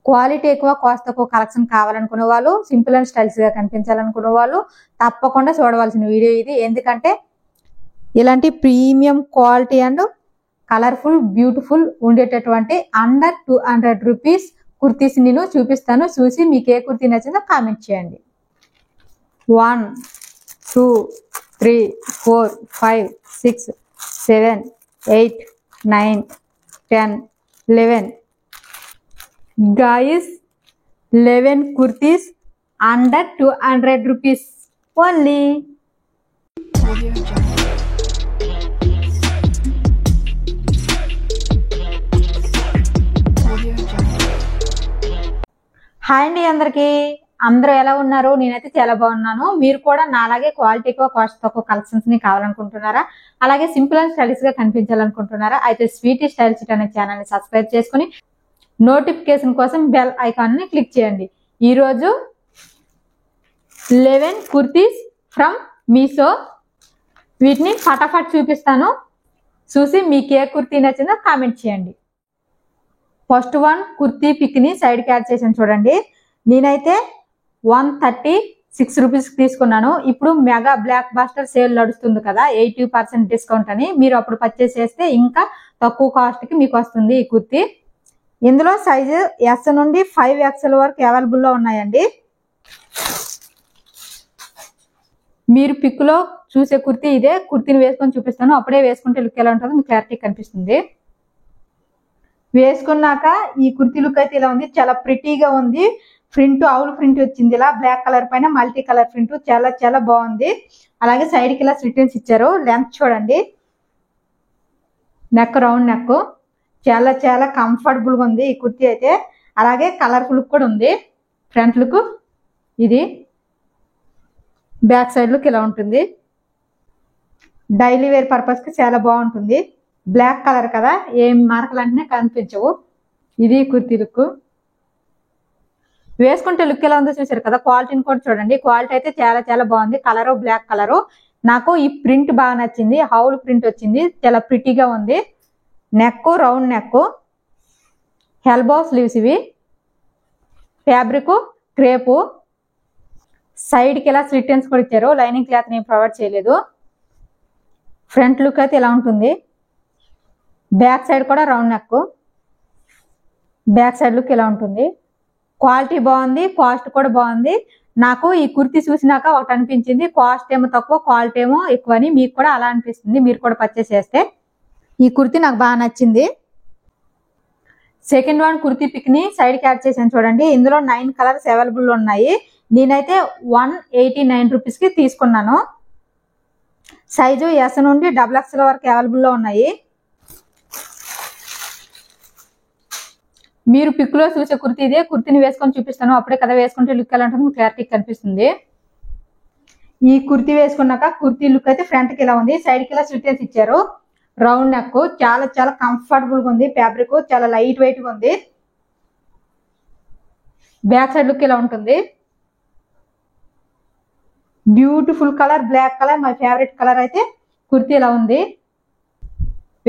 Quality ఎక్కువ cost తక్కువ collection కావాలనుకునే వాళ్ళు, సింపుల్ అండ్ స్టైల్స్ గా కనిపించాలనుకునే వాళ్ళు తప్పకుండా చూడవలసిన వీడియో ఇది. ఎందుకంటే ఇలాంటి premium quality and colourful beautiful ఉండేటటువంటి అండర్ 200 రూపీస్ కుర్తీస్ నేను చూపిస్తాను. చూసి మీకు ఏ కుర్తీ నచ్చిందో కామెంట్ చేయండి. 1 2 3 4 5 6 7 8 9 10 11 guys, 11 kurtis under 200 rupees only. Hi అండి అందరికి, అందరూ ఎలా ఉన్నారు? నేనైతే చాలా బాగున్నాను. మీరు కూడా నాలాగే క్వాలిటీ ఎక్కువ కాస్ట్ తక్కువ కలెక్షన్స్ ని కావాలనుకుంటున్నారా? అలాగే సింపుల్ అండ్ స్టైలిష్ గా కనిపించాలనుకుంటున్నారా? అయితే స్వీటీ స్టైల్ చిట్ అనే ఛానల్ ని సబ్స్క్రైబ్ చేసుకుని నోటిఫికేషన్ కోసం బెల్ ఐకాన్ ని క్లిక్ చేయండి. ఈరోజు 11 కుర్తీస్ ఫ్రమ్ మీషో, వీటిని ఫటాఫట్ చూపిస్తాను. చూసి మీకు ఏ కుర్తీ నచ్చిందో కామెంట్ చేయండి. ఫస్ట్ వన్ కుర్తీ పిక్ ని సైడ్ కి యాడ్ చేసాను చూడండి. నేనైతే 136 రూపీస్ తీసుకున్నాను. ఇప్పుడు మెగా బ్లాక్ బాస్టర్ సేల్ నడుస్తుంది కదా, 80% డిస్కౌంట్ అని. మీరు అప్పుడు పర్చేస్ చేస్తే ఇంకా తక్కువ కాస్ట్ కి మీకు వస్తుంది ఈ కుర్తీ. ఇందులో సైజు ఎస్ నుండి 5XL వరకు అవైలబుల్ లో ఉన్నాయండి. మీరు పిక్ లో చూసే కుర్తీ ఇదే. కుర్తీని వేసుకొని చూపిస్తాను, అప్పుడే వేసుకుంటే లుక్ ఎలా ఉంటుందో మీకు క్లారిటీ కనిపిస్తుంది. వేసుకున్నాక ఈ కుర్తీ లుక్ అయితే ఇలా ఉంది, చాలా ప్రిటీగా ఉంది. ప్రింట్ ఆవుల్ ప్రింట్ వచ్చింది, ఇలా బ్లాక్ కలర్ పైన మల్టీ కలర్ ప్రింట్, చాలా చాలా బాగుంది. అలాగే సైడ్ కి ఇలా స్లిటన్స్ ఇచ్చారు. లెంత్ చూడండి, నెక్ రౌండ్ నెక్, చాలా చాలా కంఫర్టబుల్ గా ఉంది ఈ కుర్తీ అయితే. అలాగే కలర్ఫుల్ కూడా ఉంది. ఫ్రంట్ లుక్ ఇది, బ్యాక్ సైడ్ లుక్ ఇలా ఉంటుంది. డైలీ వేర్ పర్పస్ కి చాలా బాగుంటుంది. బ్లాక్ కలర్ కదా, ఏం మార్కలు అంటే కనిపించవు. ఇది కుర్తీ లుక్. వేసుకుంటే లుక్ ఎలా ఉందో చూసారు కదా. క్వాలిటీని కూడా చూడండి, క్వాలిటీ అయితే చాలా చాలా బాగుంది. Colour black colour. నాకు ఈ ప్రింట్ బాగా నచ్చింది, హౌల్ ప్రింట్ వచ్చింది, చాలా ప్రిటీగా ఉంది. Neck round neck, elbow sleeves ఇవి. ఫ్యాబ్రిక్ క్రేపు, సైడ్ కి ఇలా స్లిటన్స్ కూడా ఇచ్చారు. లైనింగ్ క్లాత్ ని ప్రొవైడ్ చేయలేదు. ఫ్రంట్ లుక్ అయితే ఇలా ఉంటుంది. బ్యాక్ సైడ్ కూడా round neck, back side look ఇలా ఉంటుంది. క్వాలిటీ బాగుంది, కాస్ట్ కూడా బాగుంది. నాకు ఈ కుర్తీ చూసినాక ఒకటి అనిపించింది, కాస్ట్ ఏమో తక్కువ క్వాలిటీ ఏమో ఎక్కువ అని. మీకు కూడా అలా అనిపిస్తుంది మీరు కూడా పర్చేస్ చేస్తే. ఈ కుర్తీ నాకు బాగా నచ్చింది. సెకండ్ వన్ కుర్తీ పిక్ ని సైడ్ కి యాడ్ చేశాను చూడండి. ఇందులో 9 కలర్స్ అవైలబుల్ ఉన్నాయి. నేనైతే 189 రూపీస్ కి తీసుకున్నాను. సైజు ఎస్ నుండి XXL వరకు అవైలబుల్ లో ఉన్నాయి. మీరు పిక్ లో చూసే కుర్తీ ఇదే. కుర్తీని వేసుకొని చూపిస్తాను, అప్పుడే కదా వేసుకుంటే లుక్ ఎలా ఉంటుంది మీకు క్లారిటీ కనిపిస్తుంది. ఈ కుర్తీ వేసుకున్నాక కుర్తీ లుక్ అయితే ఫ్రంట్ కి ఇలా ఉంది. సైడ్ కి ఇలా స్లిటన్స్ ఇచ్చారు. రౌండ్ నెక్, చాలా చాలా కంఫర్టబుల్ గా ఉంది. ఫ్యాబ్రిక్ చాలా లైట్ వెయిట్ గా ఉంది. బ్యాక్ సైడ్ లుక్ ఇలా ఉంటుంది. Beautiful colour, black colour, my favourite colour. అయితే కుర్తీ ఇలా ఉంది.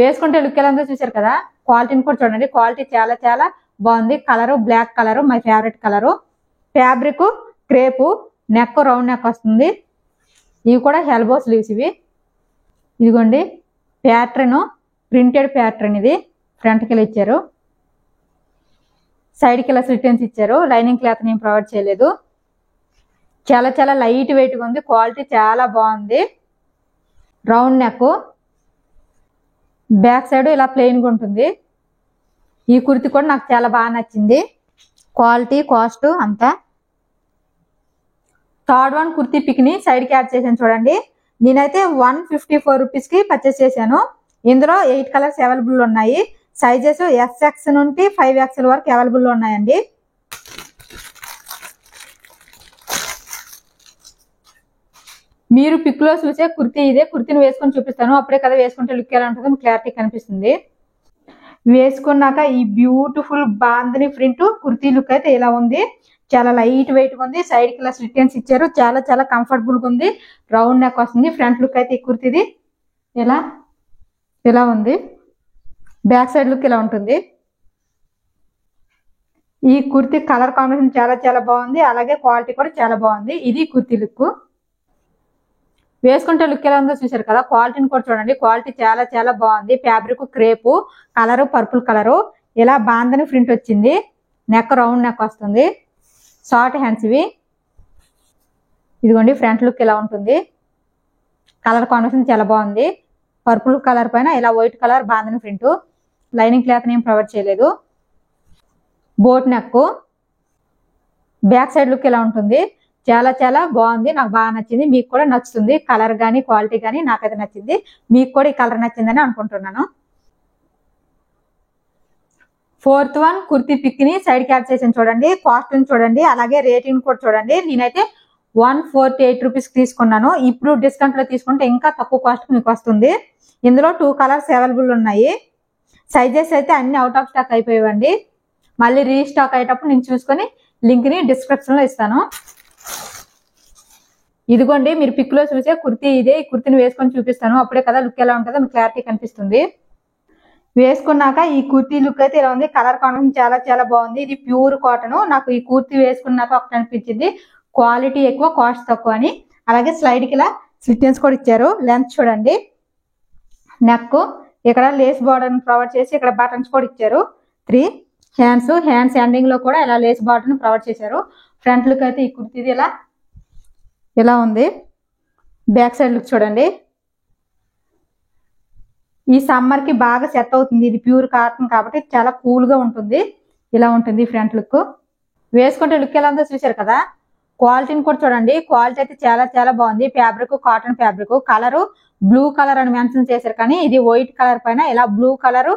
వేసుకుంటే లుక్ ఎలా ఉందో చూసారు కదా. క్వాలిటీని కూడా చూడండి, క్వాలిటీ చాలా చాలా బాగుంది. Colour black colour, my favourite colour. Fabric crepe, neck round neck వస్తుంది. ఇవి కూడా ఎల్బో స్లీవ్స్ ఇవి. ఇదిగోండి ప్యాటర్న్, ప్రింటెడ్ ప్యాటర్న్. ఇది ఫ్రంట్ కి ఇలా ఇచ్చారు, సైడ్ కి ఇలా స్లిటన్స్ ఇచ్చారు. లైనింగ్ క్లాత్ నేను ప్రొవైడ్ చేయలేదు. చాలా చాలా లైట్ వెయిట్ గా ఉంది. క్వాలిటీ చాలా బాగుంది. రౌండ్ నెక్, బ్యాక్ సైడ్ ఇలా ప్లెయిన్ గా ఉంటుంది. ఈ కుర్తీ కూడా నాకు చాలా బాగా నచ్చింది. క్వాలిటీ కాస్ట్ అంతా. థర్డ్ వన్ కుర్తీ పిక్ ని సైడ్ కి యాడ్ చేశాను చూడండి. నేనైతే 154 రూపీస్ కి పర్చేస్ చేశాను. ఇందులో 8 కలర్స్ అవైలబుల్ ఉన్నాయి. సైజెస్ SX నుండి 5XL వరకు అవైలబుల్ లో ఉన్నాయండి. మీరు పిక్ లో చూసే కుర్తీ ఇదే. కుర్తీని వేసుకొని చూపిస్తాను, అప్పుడే కదా వేసుకుంటే లుక్ ఎలా ఉంటుందో మీకు క్లారిటీ కనిపిస్తుంది. వేసుకున్నాక ఈ beautiful bandhani print kurti look అయితే ఇలా ఉంది. చాలా లైట్ వెయిట్ ఉంది. సైడ్ కి ఇలా స్లిటన్స్ ఇచ్చారు. చాలా చాలా కంఫర్టబుల్ గా ఉంది. రౌండ్ నెక్ వస్తుంది. ఫ్రంట్ లుక్ అయితే ఈ కుర్తీది ఇలా ఉంది. బ్యాక్ సైడ్ లుక్ ఇలా ఉంటుంది. ఈ కుర్తీ కలర్ కాంబినేషన్ చాలా చాలా బాగుంది, అలాగే క్వాలిటీ కూడా చాలా బాగుంది. ఇది కుర్తీ లుక్. వేసుకుంటే లుక్ ఎలా ఉందో చూసారు కదా. క్వాలిటీని కూడా చూడండి, క్వాలిటీ చాలా చాలా బాగుంది. Fabric crepe colour, purple colour, ఇలా బాందని ప్రింట్ వచ్చింది. నెక్ రౌండ్ నెక్ వస్తుంది, షార్ట్ హ్యాండ్స్ ఇవి. ఇదిగోండి ఫ్రంట్ లుక్ ఇలా ఉంటుంది. కలర్ కాంబినేషన్ చాలా బాగుంది. పర్పుల్ కలర్ పైన ఇలా white colour bandhani print. Lining cloth ఏం ప్రొవైడ్ చేయలేదు. Boat neck, back side look ఇలా ఉంటుంది. చాలా చాలా బాగుంది, నాకు బాగా నచ్చింది. మీకు కూడా నచ్చుతుంది. కలర్ కానీ క్వాలిటీ కానీ నాకైతే నచ్చింది. మీకు కూడా ఈ కలర్ నచ్చిందని అనుకుంటున్నాను. 4th వన్ కుర్తీ పిక్ ని సైడ్ కి యాడ్ చేసాను చూడండి. కాస్ట్ చూడండి, అలాగే రేటింగ్ కూడా చూడండి. నేనైతే 148 రూపీస్ తీసుకున్నాను. ఇప్పుడు డిస్కౌంట్ లో తీసుకుంటే ఇంకా తక్కువ కాస్ట్ మీకు వస్తుంది. ఇందులో 2 కలర్స్ అవైలబుల్ ఉన్నాయి. సైజెస్ అయితే అన్ని అవుట్ ఆఫ్ స్టాక్ అయిపోయాయండి. మళ్ళీ రీస్టాక్ అయ్యేటప్పుడు నేను చూసుకొని లింక్ ని డిస్క్రిప్షన్ లో ఇస్తాను. ఇదిగోండి మీరు పిక్ లో చూసే కుర్తీ ఇదే. ఈ కుర్తీని వేసుకొని చూపిస్తాను, అప్పుడే కదా లుక్ ఎలా ఉంటుందో మీకు క్లారిటీ కనిపిస్తుంది. వేసుకున్నాక ఈ కుర్తీ లుక్ అయితే ఇలా ఉంది. కలర్ కాంబినేషన్ చాలా చాలా బాగుంది. ఇది ప్యూర్ కాటన్. నాకు ఈ కుర్తీ వేసుకున్నాక ఒకటి అనిపించింది, క్వాలిటీ ఎక్కువ కాస్ట్ తక్కువ అని. అలాగే స్లైడ్ కి ఇలా స్లిట్స్ కూడా ఇచ్చారు. లెంత్ చూడండి, నెక్ ఇక్కడ లేస్ బార్డర్ ప్రొవైడ్ చేసి ఇక్కడ బటన్స్ కూడా ఇచ్చారు. 3 హ్యాండ్స్ ఎండింగ్ లో కూడా ఇలా లేస్ బార్డర్ ప్రొవైడ్ చేశారు. ఫ్రంట్ లుక్ అయితే ఈ కుర్తీది ఇలా ఉంది. బ్యాక్ సైడ్ లుక్ చూడండి. ఈ సమ్మర్ కి బాగా సెట్ అవుతుంది. ఇది ప్యూర్ కాటన్ కాబట్టి చాలా కూల్ గా ఉంటుంది. ఇలా ఉంటుంది ఫ్రంట్ లుక్. వేసుకుంటే లుక్ ఎలా ఉందో చూసారు కదా. క్వాలిటీని కూడా చూడండి, క్వాలిటీ అయితే చాలా చాలా బాగుంది. Fabric cotton fabric. Colour blue colour అని మెన్షన్ చేశారు, కానీ ఇది వైట్ కలర్ పైన ఇలా బ్లూ కలర్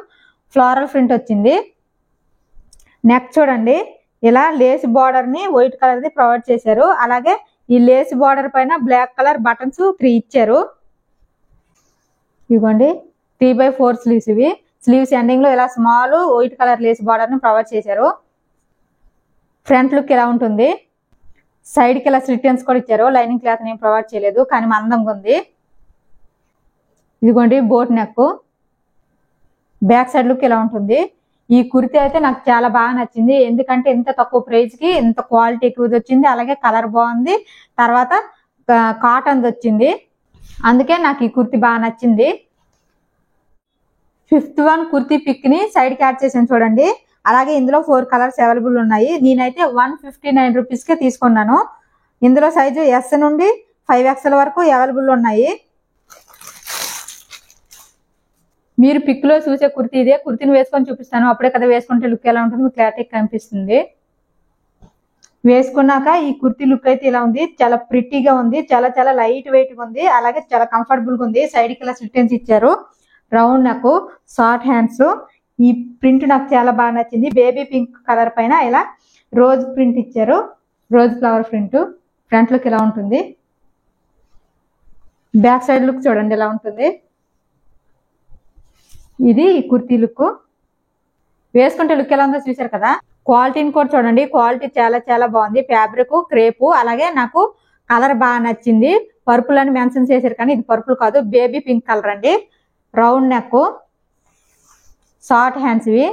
ఫ్లోరల్ ప్రింట్ వచ్చింది. నెక్ చూడండి, ఇలా లేస్ బార్డర్ ని వైట్ కలర్ ది ప్రొవైడ్ చేశారు. అలాగే ఈ లేస్ బార్డర్ పైన బ్లాక్ కలర్ బటన్స్ 3 ఇచ్చారు. ఇవ్వండి 3/4 స్లీవ్స్ ఇవి. స్లీవ్స్ ఎండింగ్ లో ఇలా small white colour lace border ని ప్రొవైడ్ చేశారు. ఫ్రంట్ లుక్ ఎలా ఉంటుంది. సైడ్ కి ఇలా స్లిట్స్ కూడా ఇచ్చారు. లైనింగ్ క్లాత్ ఏం ప్రొవైడ్ చేయలేదు, కానీ మందంగా ఉంది. ఇదిగోండి boat neck. Back side look ఎలా ఉంటుంది. ఈ కుర్తీ అయితే నాకు చాలా బాగా నచ్చింది, ఎందుకంటే ఇంత తక్కువ ప్రైస్ కి ఇంత క్వాలిటీ ఎక్కువది వచ్చింది. అలాగే కలర్ బాగుంది, తర్వాత కాటన్ వచ్చింది. అందుకే నాకు ఈ కుర్తీ బాగా నచ్చింది. 5th వన్ కుర్తీ పిక్ ని సైడ్ కి యాడ్ చేసాను చూడండి. అలాగే ఇందులో 4 కలర్స్ అవైలబుల్ ఉన్నాయి. నేనైతే 159 రూపీస్ కే తీసుకున్నాను. ఇందులో సైజు S నుండి 5XL వరకు అవైలబుల్ ఉన్నాయి. మీరు పిక్ లో చూసే కుర్తీ ఇదే. కుర్తీని వేసుకొని చూపిస్తాను, అప్పుడే కదా వేసుకుంటే లుక్ ఎలా ఉంటుంది మీకు క్లారిటీ కనిపిస్తుంది. వేసుకున్నాక ఈ కుర్తీ లుక్ అయితే ఇలా ఉంది. చాలా ప్రిటీగా ఉంది, చాలా చాలా లైట్ వెయిట్ గా ఉంది. అలాగే చాలా కంఫర్టబుల్ గా ఉంది. సైడ్ కి ఇలా స్లిట్స్ ఇచ్చారు. Round neck, short hands. ఈ ప్రింట్ నాకు చాలా బాగా నచ్చింది. బేబీ పింక్ కలర్ పైన ఇలా రోజ్ ప్రింట్ ఇచ్చారు, rose flower print. Front look ఇలా ఉంటుంది. బ్యాక్ సైడ్ లుక్ చూడండి ఎలా ఉంటుంది. ఇది ఈ కుర్తీ లుక్. వేసుకుంటే లుక్ ఎలా ఉందో చూసారు కదా. క్వాలిటీని కూడా చూడండి, క్వాలిటీ చాలా చాలా బాగుంది. ఫ్యాబ్రిక్ క్రేపు, అలాగే నాకు కలర్ బాగా నచ్చింది. పర్పుల్ అని మెన్షన్ చేశారు, కానీ ఇది పర్పుల్ కాదు, బేబీ పింక్ కలర్ అండి. రౌండ్ నెక్, షార్ట్ హ్యాండ్స్ ఇవి.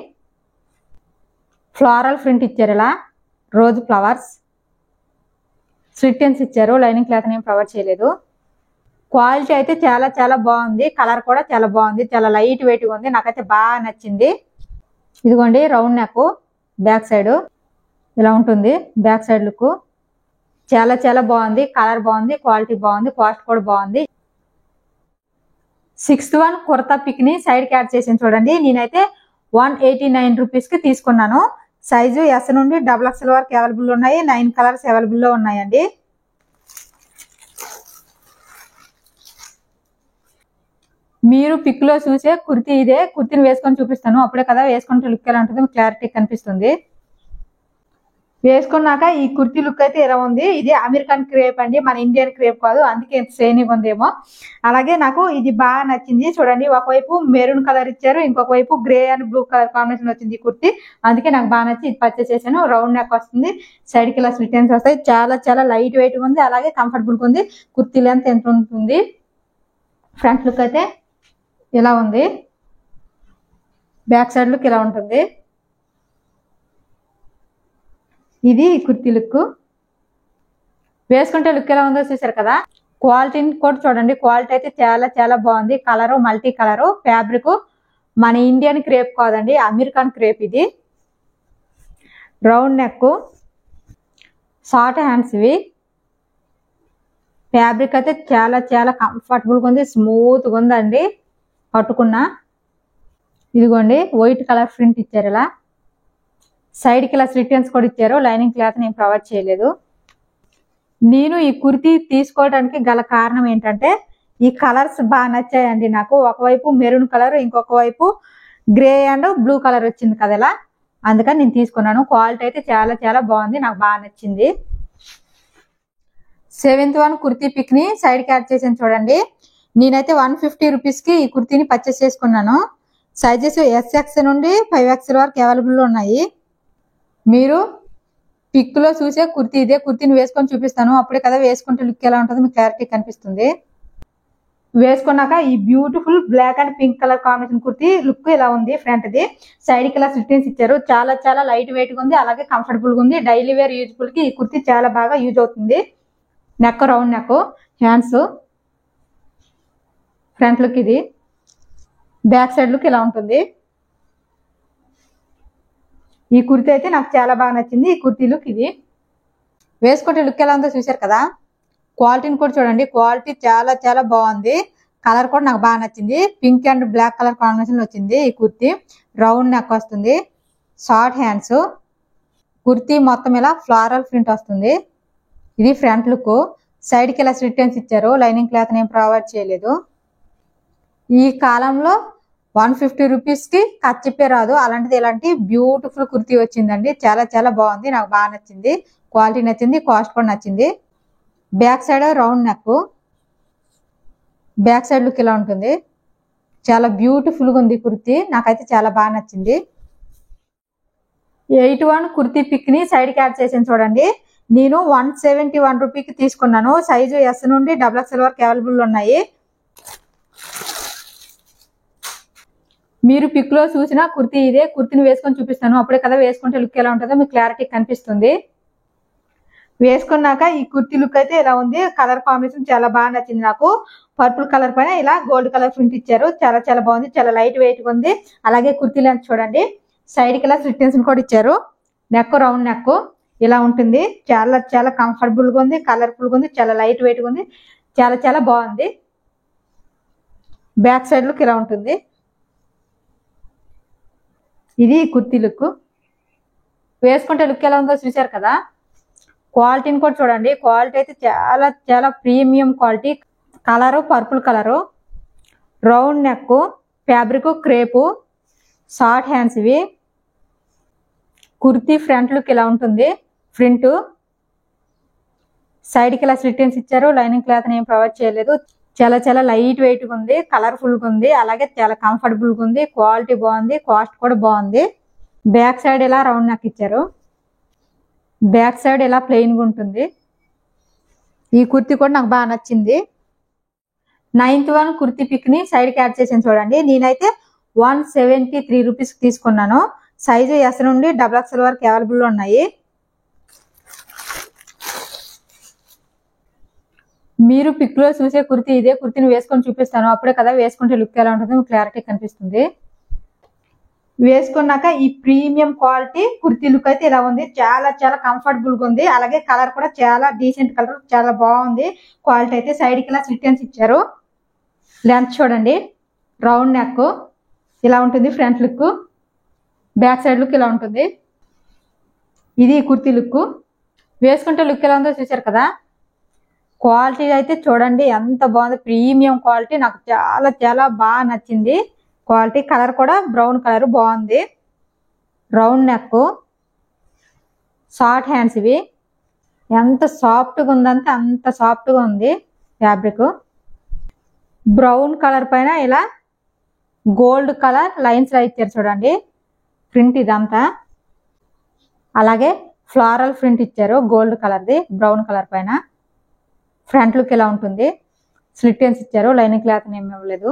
ఫ్లోరల్ ప్రింట్ ఇచ్చారు, ఇలా రోజ్ ఫ్లవర్స్. స్లిట్స్ ఇచ్చారు. లైనింగ్ క్లాత్ ఏం ప్రొవైడ్ చేయలేదు. క్వాలిటీ అయితే చాలా చాలా బాగుంది. కలర్ కూడా చాలా బాగుంది, చాలా లైట్ వెయిట్ గా ఉంది. నాకైతే బాగా నచ్చింది. ఇదిగోండి రౌండ్ నెక్, బ్యాక్ సైడ్ ఇలా ఉంటుంది. బ్యాక్ సైడ్ లుక్ చాలా చాలా బాగుంది. కలర్ బాగుంది, క్వాలిటీ బాగుంది, కాస్ట్ కూడా బాగుంది. 6th వన్ కుర్తా పిక్ ని సైడ్ కి యాడ్ చేసాను చూడండి. నేనైతే 189 రూపీస్ కి తీసుకున్నాను. సైజు S నుండి XXL వరకు అవైలబుల్ ఉన్నాయి. 9 కలర్స్ అవైలబుల్ లో ఉన్నాయండి. మీరు పిక్ లో చూసే కుర్తీ ఇదే. కుర్తీని వేసుకొని చూపిస్తాను, అప్పుడే కదా వేసుకుంటే లుక్ ఎలా ఉంటుంది క్లారిటీ కనిపిస్తుంది. వేసుకున్నాక ఈ కుర్తీ లుక్ అయితే ఎలా ఉంది. ఇది అమెరికన్ క్రేప్ అండి, మన ఇండియన్ క్రేప్ కాదు, అందుకే ఎంత షైనింగ్ ఉందేమో. అలాగే నాకు ఇది బాగా నచ్చింది. చూడండి, ఒకవైపు మెరూన్ కలర్ ఇచ్చారు, ఇంకొక వైపు grey and blue colour combination వచ్చింది ఈ కుర్తీ. అందుకే నాకు బాగా నచ్చి ఇది పర్చేస్ చేశాను. రౌండ్ నెక్ వస్తుంది, సైడ్ కి ఇలా స్లిట్స్ వస్తాయి. చాలా చాలా లైట్ వెయిట్ ఉంది, అలాగే కంఫర్టబుల్ గా ఉంది. కుర్తీ లెంత్ ఎంత ఉంటుంది. ఫ్రంట్ లుక్ అయితే ఇలా ఉంది. బ్యాక్ సైడ్ లుక్ ఇలా ఉంటుంది. ఇది కుర్తీ లుక్. వేసుకుంటే లుక్ ఎలా ఉందో చూసారు కదా. క్వాలిటీని కూడా చూడండి, క్వాలిటీ అయితే చాలా చాలా బాగుంది. కలరు మల్టీ కలరు, ఫ్యాబ్రిక్ మన ఇండియన్ క్రేప్ కాదండి, అమెరికన్ క్రేప్. ఇది రౌండ్ నెక్, షార్ట్ హ్యాండ్స్ ఇవి. ఫ్యాబ్రిక్ అయితే చాలా చాలా కంఫర్టబుల్గా ఉంది, స్మూత్గా ఉందండి కట్టుకున్నా. ఇదిగోండి వైట్ కలర్ ప్రింట్ ఇచ్చారు, ఇలా సైడ్కి ఇలా స్లిటన్స్ కూడా ఇచ్చారు. లైనింగ్ క్లాత్ నేను ప్రొవైడ్ చేయలేదు. నేను ఈ కుర్తీ తీసుకోవడానికి గల కారణం ఏంటంటే ఈ కలర్స్ బాగా నచ్చాయండి నాకు. ఒకవైపు మెరూన్ కలర్, ఇంకొక వైపు గ్రే అండ్ బ్లూ కలర్ వచ్చింది కదా ఇలా, అందుకని నేను తీసుకున్నాను. క్వాలిటీ అయితే చాలా చాలా బాగుంది, నాకు బాగా నచ్చింది. 7th వన్ కుర్తీ పిక్ ని సైడ్ కి యాడ్ చేసాను చూడండి. నేనైతే 150 రూపీస్ కి ఈ కుర్తీని పర్చేస్ చేసుకున్నాను. సైజెస్ SX నుండి 5XL వరకు అవైలబుల్ ఉన్నాయి. మీరు పిక్ లో చూసే కుర్తీ ఇదే. కుర్తీని వేసుకొని చూపిస్తాను, అప్పుడే కదా వేసుకుంటే లుక్ ఎలా ఉంటుందో మీకు క్లారిటీ కనిపిస్తుంది. వేసుకున్నాక ఈ beautiful black and pink colour combination kurti look ఇలా ఉంది. ఫ్రంట్ ది సైడ్ కి ఇలా స్లిటన్స్ ఇచ్చారు. చాలా చాలా లైట్ వెయిట్ గా ఉంది, అలాగే కంఫర్టబుల్ గా ఉంది. డైలీ వేర్ యూజ్ఫుల్ కి ఈ కుర్తీ చాలా బాగా యూజ్ అవుతుంది. Neck round neck, hands, front look ఇది. బ్యాక్ సైడ్ లుక్ ఇలా ఉంటుంది. ఈ కుర్తీ అయితే నాకు చాలా బాగా నచ్చింది. ఈ కుర్తీ లుక్ ఇది. వేసుకుంటే లుక్ ఎలా ఉందో చూసారు కదా. క్వాలిటీని కూడా చూడండి, క్వాలిటీ చాలా చాలా బాగుంది. కలర్ కూడా నాకు బాగా నచ్చింది. Pink and black colour combination వచ్చింది ఈ కుర్తీ. రౌండ్ నెక్ వస్తుంది, షార్ట్ హ్యాండ్స్. కుర్తీ మొత్తం ఇలా ఫ్లోరల్ ప్రింట్ వస్తుంది. ఇది ఫ్రంట్ లుక్. సైడ్ కి ఇలా స్లిటన్స్ ఇచ్చారు. లైనింగ్ క్లాత్ నేను ప్రొవైడ్ చేయలేదు. ఈ కాలంలో 150 రూపీస్ కి కచ్చిప్పే రాదు, అలాంటిది ఇలాంటి బ్యూటిఫుల్ కుర్తీ వచ్చిందండి. చాలా చాలా బాగుంది, నాకు బాగా నచ్చింది. క్వాలిటీ నచ్చింది, కాస్ట్ కూడా నచ్చింది. Back side round neck, back side look ఇలా ఉంటుంది. చాలా బ్యూటిఫుల్ గా ఉంది కుర్తీ, నాకైతే చాలా బాగా నచ్చింది. 8th వన్ కుర్తీ పిక్ ని సైడ్ కి యాడ్ చేసాను చూడండి. నేను 171 రూపీకి తీసుకున్నాను. సైజు S నుండి XXL వరకు అవైలబుల్ ఉన్నాయి. మీరు పిక్ లో చూసిన కుర్తీ ఇదే. కుర్తీని వేసుకొని చూపిస్తాను, అప్పుడే కదా వేసుకుంటే లుక్ ఎలా ఉంటుందో మీకు క్లారిటీ కనిపిస్తుంది. వేసుకున్నాక ఈ కుర్తీ లుక్ అయితే ఇలా ఉంది. కలర్ కాంబినేషన్ చాలా బాగా నచ్చింది నాకు. పర్పుల్ కలర్ పైన ఇలా గోల్డ్ కలర్ ప్రింట్ ఇచ్చారు. చాలా చాలా బాగుంది, చాలా లైట్ వెయిట్ గా ఉంది. అలాగే కుర్తీ లెంత్ చూడండి, సైడ్ కి ఇలా స్లిటన్స్ కూడా ఇచ్చారు. నెక్ రౌండ్ నెక్ ఇలా ఉంటుంది. చాలా చాలా కంఫర్టబుల్ గా ఉంది, కలర్ఫుల్ గా ఉంది, చాలా లైట్ వెయిట్ గా ఉంది, చాలా చాలా బాగుంది. బ్యాక్ సైడ్ లుక్ ఇలా ఉంటుంది. ఇది కుర్తీ లుక్. వేసుకుంటే లుక్ ఎలా ఉందో చూసారు కదా. క్వాలిటీని కూడా చూడండి, క్వాలిటీ అయితే చాలా చాలా premium quality. Colour purple colour, round neck, fabric crepe, short hands ఇవి. కుర్తీ ఫ్రంట్ లుక్ ఇలా ఉంటుంది. ఫ్రంట్ సైడ్ కి ఇలా స్లిటన్స్ ఇచ్చారు. లైనింగ్ క్లాత్ నేను ప్రొవైడ్ చేయలేదు. చాలా చాలా లైట్ వెయిట్ గా ఉంది, కలర్ఫుల్ గా ఉంది, అలాగే చాలా కంఫర్టబుల్ గా ఉంది. క్వాలిటీ బాగుంది, కాస్ట్ కూడా బాగుంది. బ్యాక్ సైడ్ ఇలా రౌండ్ నెక్ ఇచ్చారు. బ్యాక్ సైడ్ ఇలా ప్లెయిన్ గా ఉంటుంది. ఈ కుర్తీ కూడా నాకు బాగా నచ్చింది. 9th వన్ కుర్తీ పిక్ ని సైడ్ కి యాడ్ చేసాను చూడండి. నేనైతే 173 రూపీస్ తీసుకున్నాను. సైజు S నుండి XXL వరకు అవైలబుల్ ఉన్నాయి. మీరు పిక్ లో చూసే కుర్తీ ఇదే. కుర్తీని వేసుకొని చూపిస్తాను, అప్పుడే కదా వేసుకుంటే లుక్ ఎలా ఉంటుందో మీకు క్లారిటీ కనిపిస్తుంది. వేసుకున్నాక ఈ ప్రీమియం క్వాలిటీ కుర్తీ లుక్ అయితే ఇలా ఉంది. చాలా చాలా కంఫర్టబుల్ గా ఉంది, అలాగే కలర్ కూడా చాలా డీసెంట్ కలర్, చాలా బాగుంది. క్వాలిటీ అయితే సైడ్ కి ఇలా స్లిటన్స్ ఇచ్చారు. లెంత్ చూడండి, రౌండ్ నెక్ ఇలా ఉంటుంది. Front look, back side look ఇలా ఉంటుంది. ఇది కుర్తీ లుక్. వేసుకుంటే లుక్ ఎలా ఉందో చూసారు కదా. క్వాలిటీ అయితే చూడండి ఎంత బాగుంది, ప్రీమియం క్వాలిటీ. నాకు చాలా చాలా బాగా నచ్చింది క్వాలిటీ. కలర్ కూడా బ్రౌన్ కలర్ బాగుంది. రౌండ్ నెక్, షార్ట్ హ్యాండ్స్ ఇవి. ఎంత సాఫ్ట్గా ఉందంటే అంత సాఫ్ట్గా ఉంది ఫ్యాబ్రిక్. బ్రౌన్ కలర్ పైన ఇలా గోల్డ్ కలర్ లైన్స్ ఇచ్చారు చూడండి ప్రింట్ ఇదంతా. అలాగే ఫ్లోరల్ ప్రింట్ ఇచ్చారు గోల్డ్ కలర్ది బ్రౌన్ కలర్ పైన. ఫ్రంట్ లుక్ ఇలా ఉంటుంది. స్లిటన్స్ ఇచ్చారు, లైనింగ్ క్లాత్ ఏమి ఇవ్వలేదు.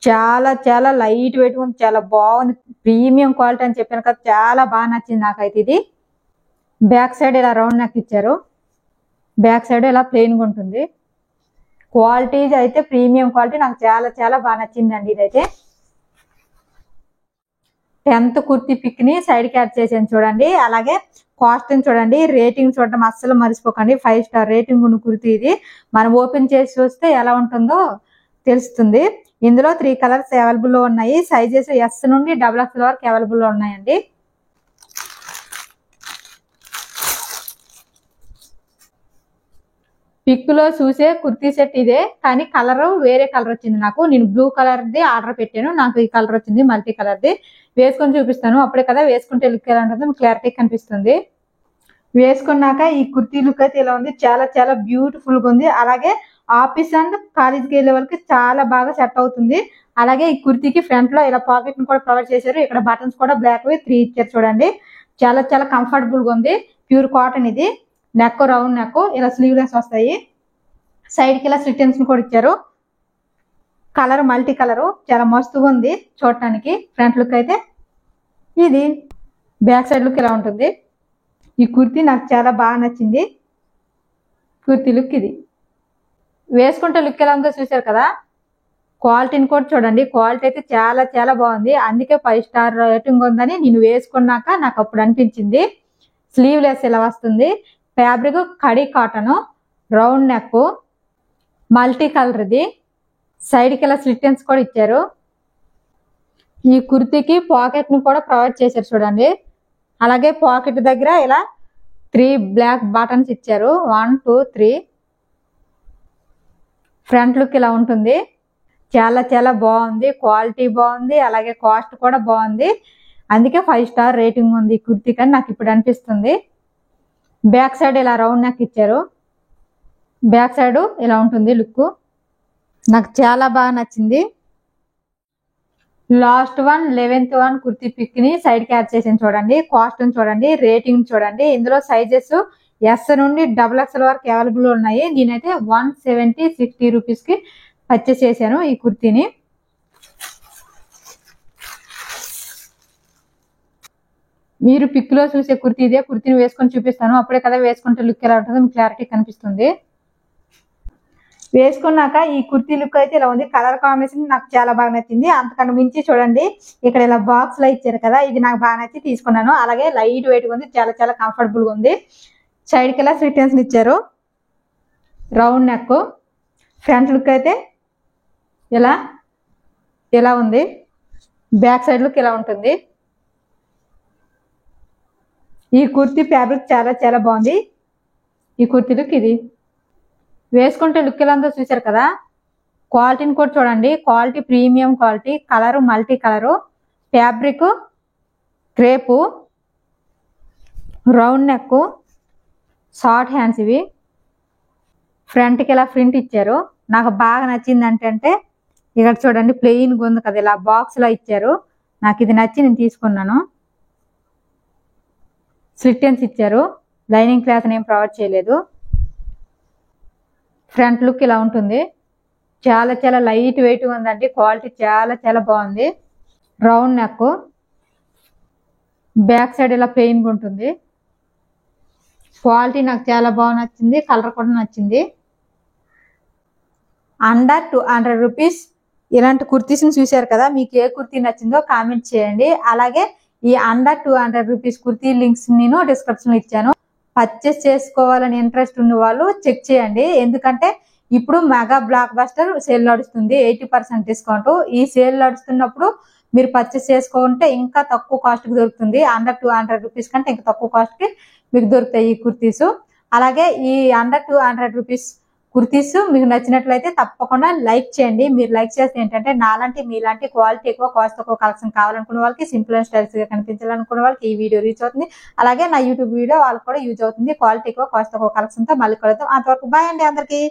చాలా చాలా లైట్ వెయిట్ ఉంది, చాలా బాగుంది, ప్రీమియం క్వాలిటీ అని చెప్పాను కదా, చాలా బాగా నచ్చింది నాకైతే ఇది. బ్యాక్ సైడ్ ఇలా రౌండ్ నెక్ ఇచ్చారు, బ్యాక్ సైడ్ ఇలా ప్లెయిన్ గా ఉంటుంది. క్వాలిటీ అయితే ప్రీమియం క్వాలిటీ, నాకు చాలా చాలా బాగా నచ్చిందండి ఇదైతే. 10th కుర్తీ పిక్ ని సైడ్ కి యాడ్ చేసాను చూడండి. అలాగే కాస్ట్ చూడండి, రేటింగ్ చూడడం అస్సలు మర్చిపోకండి. 5 స్టార్ రేటింగ్ ఉన్న కుర్తీ ఇది. మనం ఓపెన్ చేసి చూస్తే ఎలా ఉంటుందో తెలుస్తుంది. ఇందులో 3 కలర్స్ అవైలబుల్ లో ఉన్నాయి. సైజెస్ ఎస్ నుండి XXL వరకు అవైలబుల్ లో ఉన్నాయండి. పిక్ లో చూసే కుర్తీ సెట్ ఇదే, కానీ కలర్ వేరే కలర్ వచ్చింది నాకు. నేను బ్లూ కలర్ ది ఆర్డర్ పెట్టాను, నాకు ఈ కలర్ వచ్చింది మల్టీ కలర్ ది. వేసుకొని చూపిస్తాను, అప్పుడే కదా వేసుకుంటే లుక్ ఎలా ఉంటుందో మీకు క్లారిటీ కనిపిస్తుంది. వేసుకున్నాక ఈ కుర్తీ లుక్ అయితే ఇలా ఉంది, చాలా చాలా బ్యూటిఫుల్ గా ఉంది. అలాగే ఆఫీస్ అండ్ కాలేజ్కి వెళ్ళే వాళ్ళకి చాలా బాగా సెట్ అవుతుంది. అలాగే ఈ కుర్తీకి ఫ్రంట్ లో ఇలా పాకెట్ ని కూడా ప్రొవైడ్ చేశారు. ఇక్కడ బటన్స్ కూడా బ్లాక్ 3 ఇచ్చారు చూడండి. చాలా చాలా కంఫర్టబుల్ గా ఉంది, ప్యూర్ కాటన్ ఇది. నెక్ రౌండ్ నెక్, ఇలా స్లీవ్లెస్ వస్తాయి. సైడ్ కి ఇలా స్లిటన్స్ కూడా ఇచ్చారు. కలర్ మల్టీ కలర్, చాలా మస్తుగా ఉంది చూడటానికి. ఫ్రంట్ లుక్ అయితే ఇది, బ్యాక్ సైడ్ లుక్ ఇలా ఉంటుంది. ఈ కుర్తీ నాకు చాలా బాగా నచ్చింది. కుర్తీ లుక్ ఇది. వేసుకుంటే లుక్ ఎలా ఉందో చూసారు కదా. క్వాలిటీని కూడా చూడండి, క్వాలిటీ అయితే చాలా చాలా బాగుంది. అందుకే 5 స్టార్ రేటింగ్ ఉందని నేను వేసుకున్నాక నాకు అప్పుడు అనిపించింది. స్లీవ్లెస్ ఇలా వస్తుంది. Fabric khadi cotton, round neck, multi colour ఇది. సైడ్కి ఇలా స్లిట్టెన్స్ కూడా ఇచ్చారు. ఈ కుర్తీకి పాకెట్ ని కూడా ప్రొవైడ్ చేశారు చూడండి. అలాగే పాకెట్ దగ్గర ఇలా 3 బ్లాక్ బటన్స్ ఇచ్చారు, 1 2 3. ఫ్రంట్ లుక్ ఇలా ఉంటుంది, చాలా చాలా బాగుంది, క్వాలిటీ బాగుంది, అలాగే కాస్ట్ కూడా బాగుంది. అందుకే 5 స్టార్ రేటింగ్ ఉంది ఈ కుర్తీకి అని నాకు ఇప్పుడు అనిపిస్తుంది. బ్యాక్ సైడ్ ఇలా రౌండ్ నెక్ ఇచ్చారు, బ్యాక్ సైడ్ ఇలా ఉంటుంది లుక్. నాకు చాలా బాగా నచ్చింది. లాస్ట్ 11th కుర్తీ పిక్ ని సైడ్ కి యాడ్ చేసాను చూడండి. కాస్ట్ చూడండి, రేటింగ్ చూడండి. ఇందులో సైజెస్ ఎస్ నుండి XXL వరకు అవైలబుల్ ఉన్నాయి. నేనైతే 170-60 రూపీస్ కి పర్చేస్ చేశాను ఈ కుర్తీని. మీరు పిక్ లో చూసే కుర్తీ ఇదే. కుర్తీని వేసుకొని చూపిస్తాను, అప్పుడే కదా వేసుకుంటే లుక్ ఎలా ఉంటుందో మీకు క్లారిటీ కనిపిస్తుంది. వేసుకున్నాక ఈ కుర్తీ లుక్ అయితే ఇలా ఉంది. కలర్ కాంబినేషన్ నాకు చాలా బాగా నచ్చింది. అంతకన్నా మించి చూడండి, ఇక్కడ ఇలా బాక్స్ లో ఇచ్చారు కదా, ఇది నాకు బాగా నచ్చి తీసుకున్నాను. అలాగే లైట్ వెయిట్ ఉంది, చాలా చాలా కంఫర్టబుల్ గా ఉంది. సైడ్ కి ఇలా స్లిట్టెన్స్ ఇచ్చారు, రౌండ్ నెక్. ఫ్రంట్ లుక్ అయితే ఇలా ఉంది, బ్యాక్ సైడ్ లుక్ ఇలా ఉంటుంది. ఈ కుర్తీ ఫ్యాబ్రిక్ చాలా చాలా బాగుంది. ఈ కుర్తీ లుక్ ఇది. వేసుకుంటే లుక్ ఎలా ఉందో చూసారు కదా. క్వాలిటీని కూడా చూడండి, quality premium quality. Colour multi colour, fabric crepe, round neck, short hands ఇవి. ఫ్రంట్కి ఇలా ప్రింట్ ఇచ్చారు. నాకు బాగా నచ్చింది అంటే ఇక్కడ చూడండి, ప్లెయిన్ ఉంది కదా, ఇలా బాక్స్ లో ఇచ్చారు. నాకు ఇది నచ్చి నేను తీసుకున్నాను. స్లిట్టెన్స్ ఇచ్చారు, లైనింగ్ క్లాత్ ఏం ప్రొవైడ్ చేయలేదు. ఫ్రంట్ లుక్ ఇలా ఉంటుంది, చాలా చాలా లైట్ వెయిట్ ఉందండి. క్వాలిటీ చాలా చాలా బాగుంది. రౌండ్ నెక్, బ్యాక్ సైడ్ ఇలా ప్లెయిన్ గా ఉంటుంది. క్వాలిటీ నాకు చాలా బాగా నచ్చింది, కలర్ కూడా నచ్చింది. అండర్ 200 రూపీస్ ఇలాంటి కుర్తీస్ని చూశారు కదా. మీకు ఏ కుర్తీ నచ్చిందో కామెంట్ చేయండి. అలాగే ఈ అండర్ 200 రూపీస్ కుర్తీ లింక్స్ నేను డిస్క్రిప్షన్ లో ఇచ్చాను. పర్చేస్ చేసుకోవాలని ఇంట్రెస్ట్ ఉన్న వాళ్ళు చెక్ చేయండి. ఎందుకంటే ఇప్పుడు మెగా బ్లాక్ బస్టర్ సేల్ నడుస్తుంది, 80% డిస్కౌంట్. ఈ సేల్ నడుస్తున్నప్పుడు మీరు పర్చేస్ చేసుకుంటే ఇంకా తక్కువ కాస్ట్ కి దొరుకుతుంది. అండర్ 200 రూపీస్ కంటే ఇంకా తక్కువ కాస్ట్ కి మీకు దొరుకుతాయి ఈ కుర్తీస్. అలాగే ఈ అండర్ 200 రూపీస్ కుర్తీస్ మీకు నచ్చినట్లయితే తప్పకుండా లైక్ చేయండి. మీరు లైక్ చేస్తే ఏంటంటే నాలాంటి మీలాంటి క్వాలిటీ ఎక్కువ కాస్ట్ తక్కువ కలెక్షన్ కావాలనుకున్న వాళ్ళకి, సింపుల్ అండ్ స్టైల్స్ గా కనిపించాలనుకున్న వాళ్ళకి ఈ వీడియో రీచ్ అవుతుంది. అలాగే నా యూట్యూబ్ వీడియో వాళ్ళకి కూడా యూజ్ అవుతుంది. క్వాలిటీ ఎక్కువ కాస్ట్ తక్కువ కలెక్షన్ తో మళ్ళీ కలుద్దాం. అంతవరకు బాయ్ అండి అందరికీ.